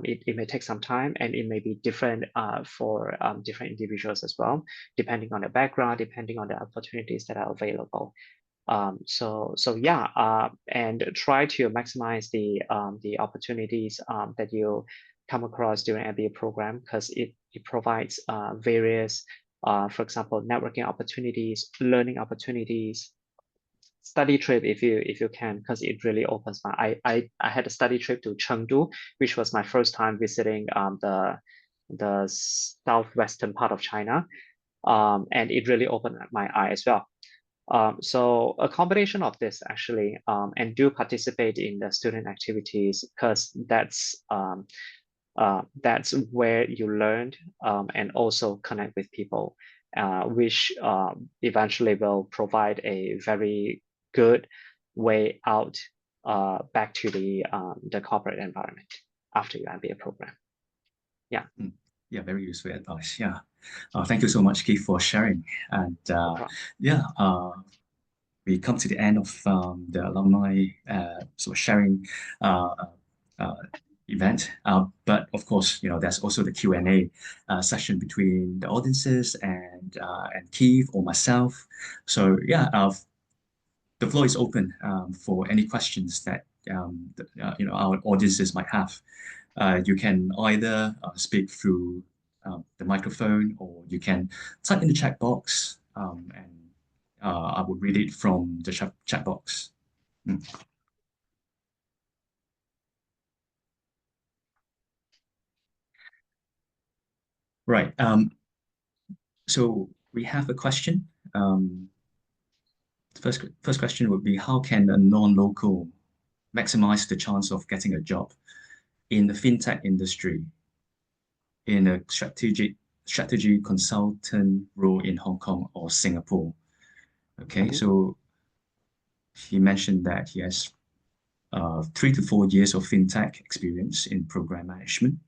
[SPEAKER 2] it may take some time, and it may be different for different individuals as well, depending on the background, depending on the opportunities that are available. So yeah, and try to maximize the opportunities that you come across during MBA program, because it provides various, for example, networking opportunities, learning opportunities, study trip if you can, because it really opens my. I had a study trip to Chengdu, which was my first time visiting the southwestern part of China, and it really opened my eye as well. So a combination of this actually, and do participate in the student activities, because that's where you learn, and also connect with people, which eventually will provide a very good way out back to the corporate environment after your MBA program. Yeah.
[SPEAKER 1] Yeah, very useful advice. Yeah. Thank you so much, Keith, for sharing. And
[SPEAKER 2] No
[SPEAKER 1] yeah, we come to the end of the alumni sort of sharing event. But of course, there's also the Q&A session between the audiences and Keith or myself. So yeah, the floor is open for any questions that our audiences might have. You can either speak through the microphone, or you can type in the chat box, and I will read it from the chat box. Mm. Right. So we have a question. The first question would be, how can a non-local maximize the chance of getting a job in the fintech industry in a strategy consultant role in Hong Kong or Singapore? Okay, so he mentioned that he has 3 to 4 years of fintech experience in program management,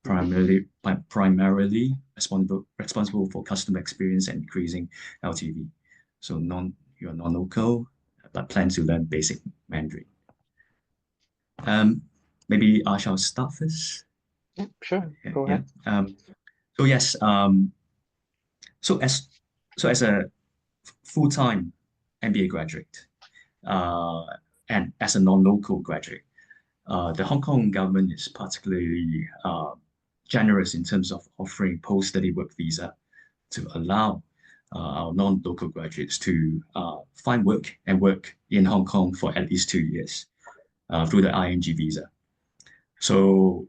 [SPEAKER 1] primarily responsible for customer experience and increasing LTV. So you're non-local, but plan to learn basic Mandarin. Maybe I shall start first.
[SPEAKER 2] Yeah, sure. Go ahead.
[SPEAKER 1] So yes, so as a full-time MBA graduate, and as a non-local graduate, the Hong Kong government is particularly generous in terms of offering post-study work visa to allow our non-local graduates to find work and work in Hong Kong for at least 2 years through the ING visa. So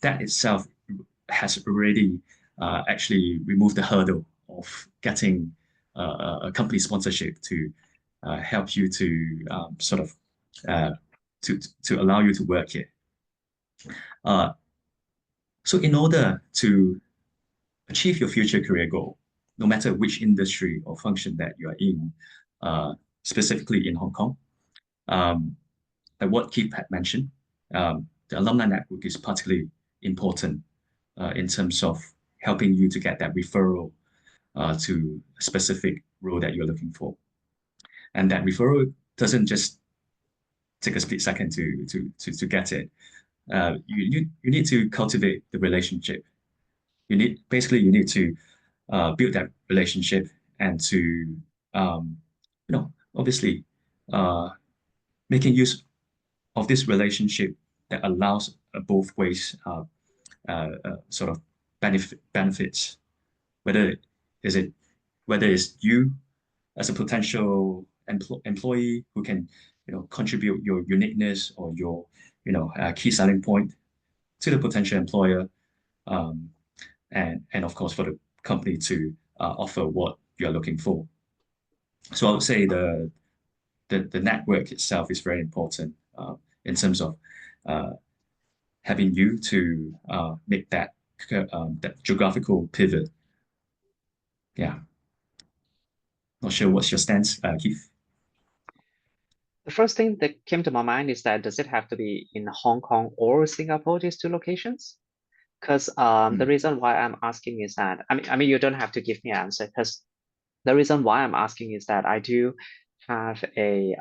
[SPEAKER 1] that itself has already actually removed the hurdle of getting a company sponsorship to help you to sort of to allow you to work here. So in order to achieve your future career goal, no matter which industry or function that you are in, specifically in Hong Kong, like what Keith had mentioned, the alumni network is particularly important in terms of helping you to get that referral to a specific role that you're looking for. And that referral doesn't just take a split second to get it. You need to cultivate the relationship. You need to build that relationship and to obviously making use of this relationship that allows both ways sort of benefits, whether it's you as a potential employee who can contribute your uniqueness or your key selling point to the potential employer, and of course for the company to offer what you're looking for. So I would say the network itself is very important in terms of having you to make that geographical pivot. Yeah. Not sure what's your stance, Keith.
[SPEAKER 2] The first thing that came to my mind is that does it have to be in Hong Kong or Singapore, these two locations? Because the reason why I'm asking is that I mean you don't have to give me an answer, because the reason why I'm asking is that I do have a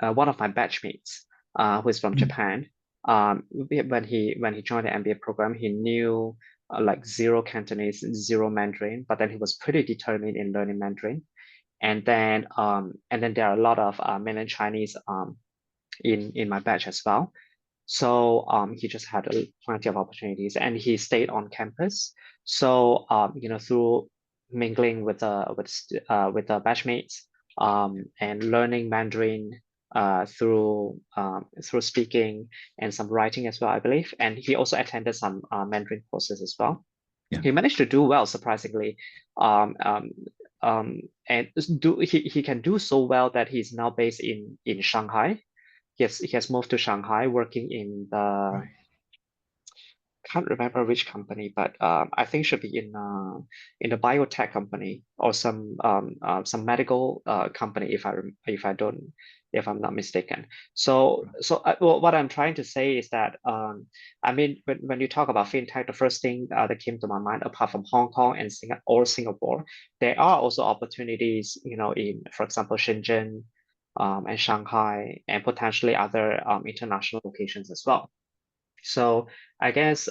[SPEAKER 2] one of my batchmates who is from Japan. When he joined the MBA program, he knew like zero Cantonese, zero Mandarin, but then he was pretty determined in learning Mandarin. And then there are a lot of mainland Chinese in my batch as well. So he just had plenty of opportunities, and he stayed on campus. So through mingling with the batchmates and learning Mandarin through speaking and some writing as well, I believe. And he also attended some Mandarin courses as well.
[SPEAKER 1] Yeah.
[SPEAKER 2] He managed to do well, surprisingly. And he can do so well that he's now based in Shanghai. He has moved to Shanghai, working in the can't remember which company, but I think should be in the biotech company or some medical company if I'm not mistaken. So well, what I'm trying to say is that I mean when you talk about fintech, the first thing that came to my mind, apart from Hong Kong and Singapore, there are also opportunities, in, for example, Shenzhen, and Shanghai, and potentially other international locations as well. So I guess,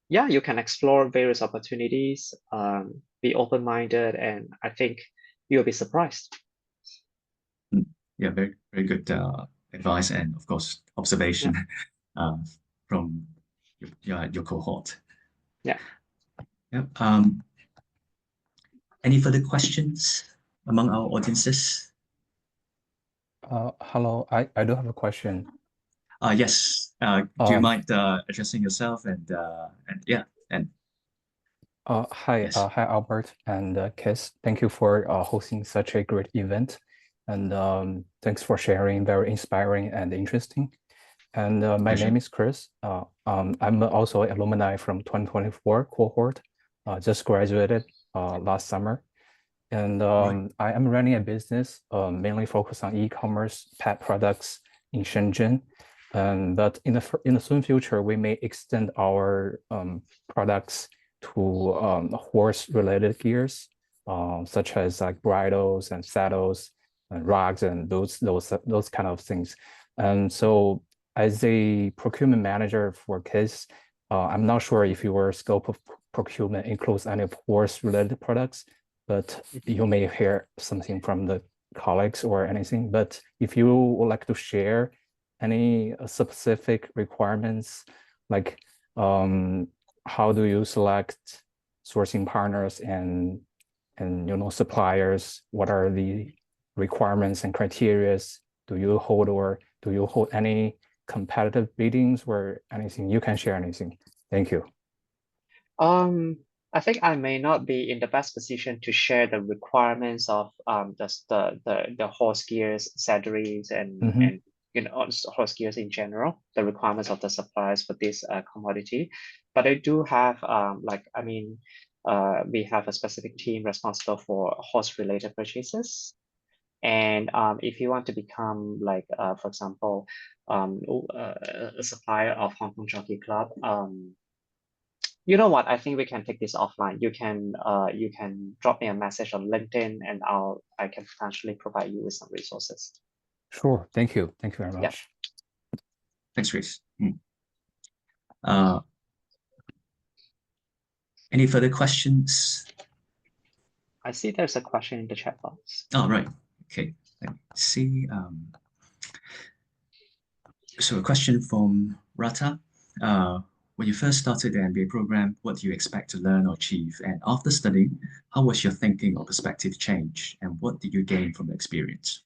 [SPEAKER 2] yeah, you can explore various opportunities, be open-minded, and I think you'll be surprised.
[SPEAKER 1] Yeah, very, very good advice and, of course, observation uh, from your cohort.
[SPEAKER 2] Yeah.
[SPEAKER 1] Yep. Any further questions among our audiences?
[SPEAKER 3] Hello, I do have a question.
[SPEAKER 1] Yes. Do you mind addressing yourself and yeah, and
[SPEAKER 3] Hi,
[SPEAKER 1] yes.
[SPEAKER 3] hi Albert and Kiss. Thank you for hosting such a great event, and thanks for sharing. Very inspiring and interesting. And my
[SPEAKER 1] Pleasure.
[SPEAKER 3] name is Chris. I'm also an alumni from 2024 cohort. Just graduated last summer, and I am running a business mainly focused on e-commerce pet products in Shenzhen. But in the soon future, we may extend our products to horse-related gears, such as like bridles and saddles and rugs and those kind of things. And so, as a procurement manager for KISS, I'm not sure if your scope of procurement includes any horse-related products, but you may hear something from the colleagues or anything. But if you would like to share any specific requirements, like how do you select sourcing partners and suppliers? What are the requirements and criteria? Do you hold any competitive biddings or anything? You can share anything. Thank you.
[SPEAKER 2] I think I may not be in the best position to share the requirements of just the horse gears, saddleries, and horse gears in general, the requirements of the suppliers for this commodity. But I do have we have a specific team responsible for horse-related purchases. And if you want to become like, for example, a supplier of Hong Kong Jockey Club, you know what? I think we can take this offline. You can drop me a message on LinkedIn, and I can potentially provide you with some resources.
[SPEAKER 3] Sure. Thank you. Thank you very much.
[SPEAKER 2] Yeah.
[SPEAKER 1] Thanks, Chris. Any further questions?
[SPEAKER 2] I see there's a question in the chat box.
[SPEAKER 1] Oh, right. Okay. Let me see. So a question from Rata. When you first started the MBA program, what do you expect to learn or achieve? And after studying, how was your thinking or perspective change? And what did you gain from the experience?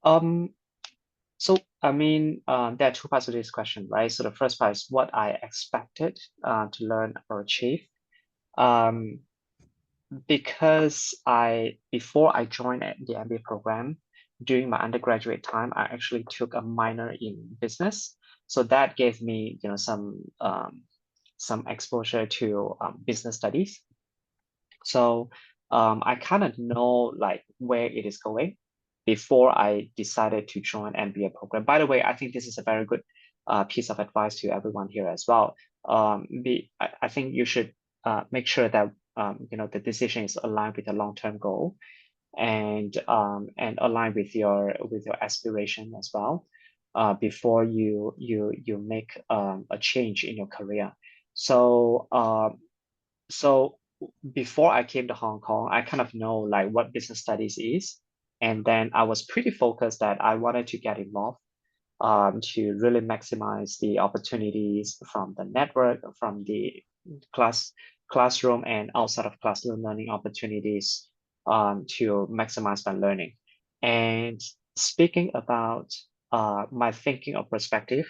[SPEAKER 2] So I mean, there are two parts to this question, right? So the first part is what I expected to learn or achieve. Because before I joined the MBA program, during my undergraduate time, I actually took a minor in business. So that gave me, some exposure to business studies. So I kind of know like where it is going before I decided to join MBA program. By the way, I think this is a very good piece of advice to everyone here as well. I think you should make sure that the decision is aligned with a long-term goal and aligned with your aspiration as well before you make a change in your career. So before I came to Hong Kong, I kind of know like what business studies is, and then I was pretty focused that I wanted to get involved to really maximize the opportunities from the network, from the classroom and outside of classroom learning opportunities to maximize my learning. And speaking about my thinking or perspective,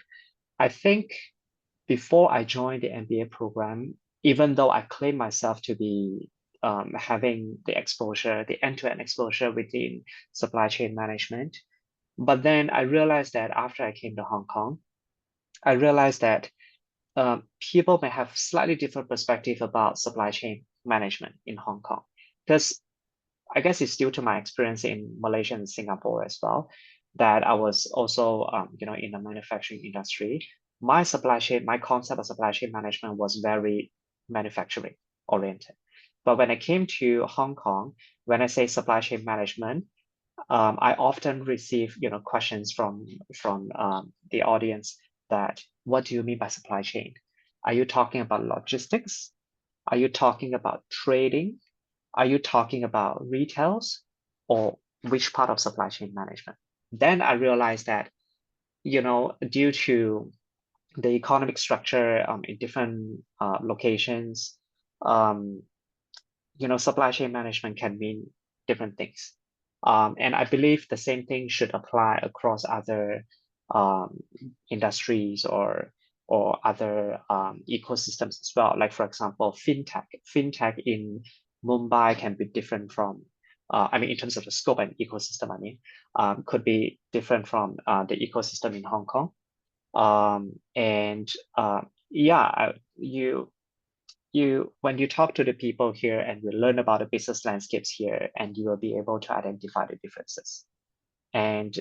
[SPEAKER 2] I think before I joined the MBA program, even though I claim myself to be having the exposure, the end-to-end exposure within supply chain management, but then I realized that after I came to Hong Kong, I realized that people may have slightly different perspective about supply chain management in Hong Kong. Because I guess it's due to my experience in Malaysia and Singapore as well, that I was also in the manufacturing industry. My concept of supply chain management was very manufacturing oriented. But when I came to Hong Kong, when I say supply chain management, I often receive, questions from the audience that, what do you mean by supply chain? Are you talking about logistics? Are you talking about trading? Are you talking about retails, or which part of supply chain management? Then I realized that, due to the economic structure in different locations, um, supply chain management can mean different things. And I believe the same thing should apply across other industries or other ecosystems as well. Like, for example, fintech. Fintech in Mumbai can be different from, in terms of the scope and ecosystem, could be different from the ecosystem in Hong Kong. When you talk to the people here and you learn about the business landscapes here, and you will be able to identify the differences. And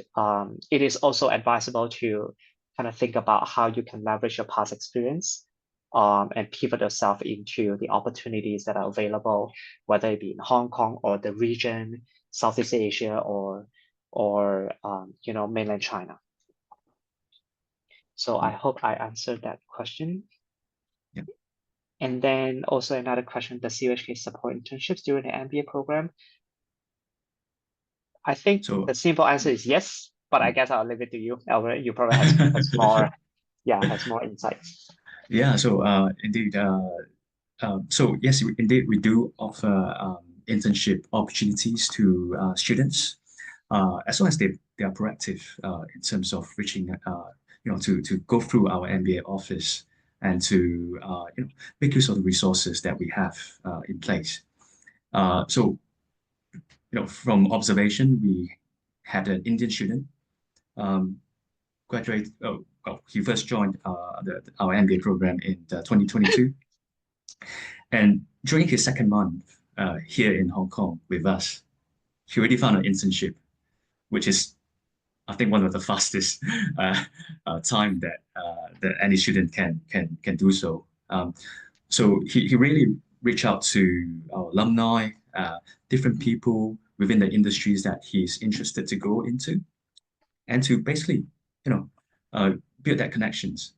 [SPEAKER 2] it is also advisable to kind of think about how you can leverage your past experience and pivot yourself into the opportunities that are available, whether it be in Hong Kong or the region, Southeast Asia, or mainland China. So I hope I answered that question.
[SPEAKER 1] Yeah.
[SPEAKER 2] And then also another question, does CUHK support internships during the MBA program? I think the simple answer is yes, but I guess I'll leave it to you. Albert, you probably has more, has more insights.
[SPEAKER 1] Yeah, so indeed, so yes, indeed, we do offer internship opportunities to students, as long as they are proactive in terms of reaching, to go through our MBA office and to make use of the resources that we have in place. So, from observation, we had an Indian student graduate. Oh, well, he first joined our MBA program in 2022, and during his second month here in Hong Kong with us, he already found an internship, which is, I think, one of the fastest time that any student can do so. So he really reached out to our alumni, different people within the industries that he's interested to go into, and to basically, build that connections.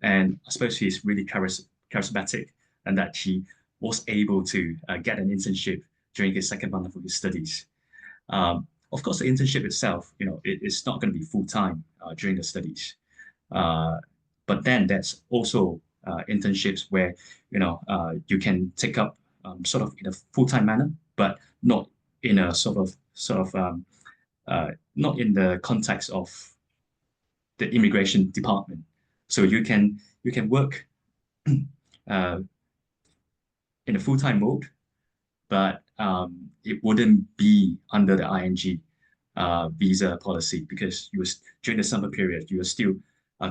[SPEAKER 1] And I suppose he's really charismatic, and that he was able to get an internship during his second month of his studies. Of course, the internship itself, it's not going to be full time during the studies. But then there's also internships where you can take up sort of in a full time manner, but not in a not in the context of the immigration department. So you can work in a full time mode, but it wouldn't be under the ING visa policy, because during the summer period you are still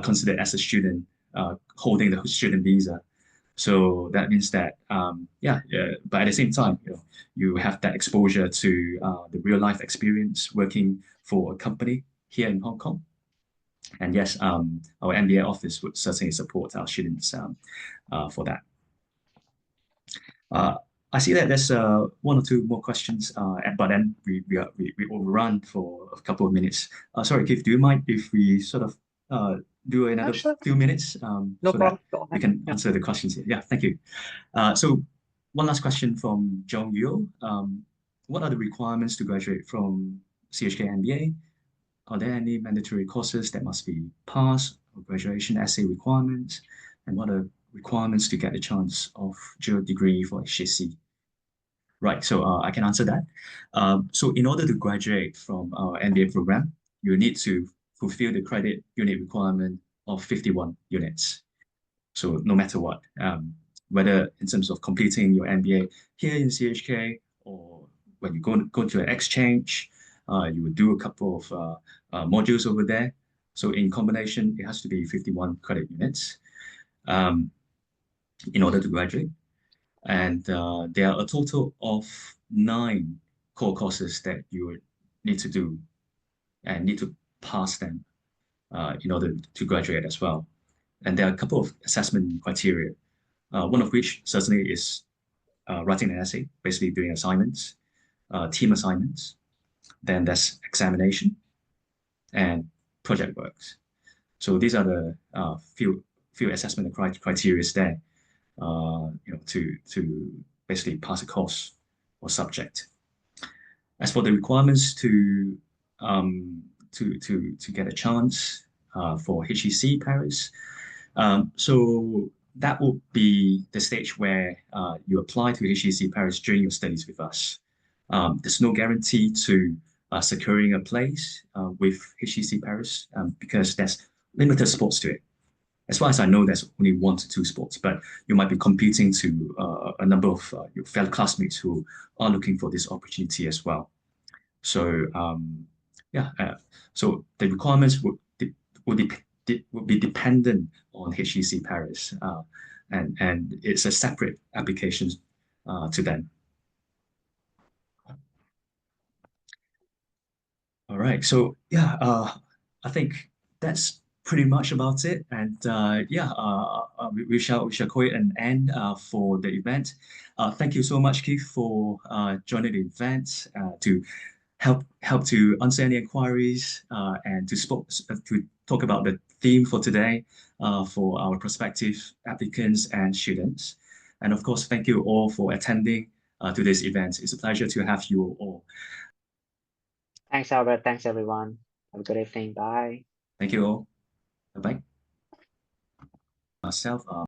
[SPEAKER 1] considered as a student holding the student visa. So that means that but at the same time, you have that exposure to the real life experience working for a company here in Hong Kong. And yes, our MBA office would certainly support our students for that. I see that there's one or two more questions, but then we overrun for a couple of minutes. Sorry, Keith, do you mind if we sort of do another few minutes
[SPEAKER 2] No
[SPEAKER 1] so
[SPEAKER 2] problem.
[SPEAKER 1] that we can answer the questions here? Yeah, thank you. So one last question from Jong Yu. What are the requirements to graduate from CUHK MBA? Are there any mandatory courses that must be passed, or graduation essay requirements? And what are requirements to get a chance of dual degree for HSC? Right, so I can answer that. So in order to graduate from our MBA program, you need to fulfill the credit unit requirement of 51 units. So no matter what, whether in terms of completing your MBA here in CUHK, or when you go to an exchange, you would do a couple of modules over there. So in combination, it has to be 51 credit units in order to graduate. And there are a total of 9 core courses that you would need to do and need to pass them in order to graduate as well. And there are a couple of assessment criteria, one of which certainly is writing an essay, basically doing assignments, team assignments. Then there's examination and project works. So these are the few assessment criteria there, to basically pass a course or subject. As for the requirements to get a chance for HEC Paris, so that would be the stage where you apply to HEC Paris during your studies with us. There's no guarantee to securing a place with HEC Paris because there's limited sports to it. As far as I know, there's only 1 to 2 sports, but you might be competing to a number of your fellow classmates who are looking for this opportunity as well. So so the requirements would be dependent on HEC Paris, and it's a separate application to them. All right, so yeah, I think that's pretty much about it, and we shall call it an end for the event. Thank you so much, Keith, for joining the event to help to answer any inquiries and to talk about the theme for today for our prospective applicants and students. And of course, thank you all for attending to this event. It's a pleasure to have you all.
[SPEAKER 2] Thanks, Albert. Thanks, everyone. Have a good evening. Bye.
[SPEAKER 1] Thank you all. Bye-bye. Myself.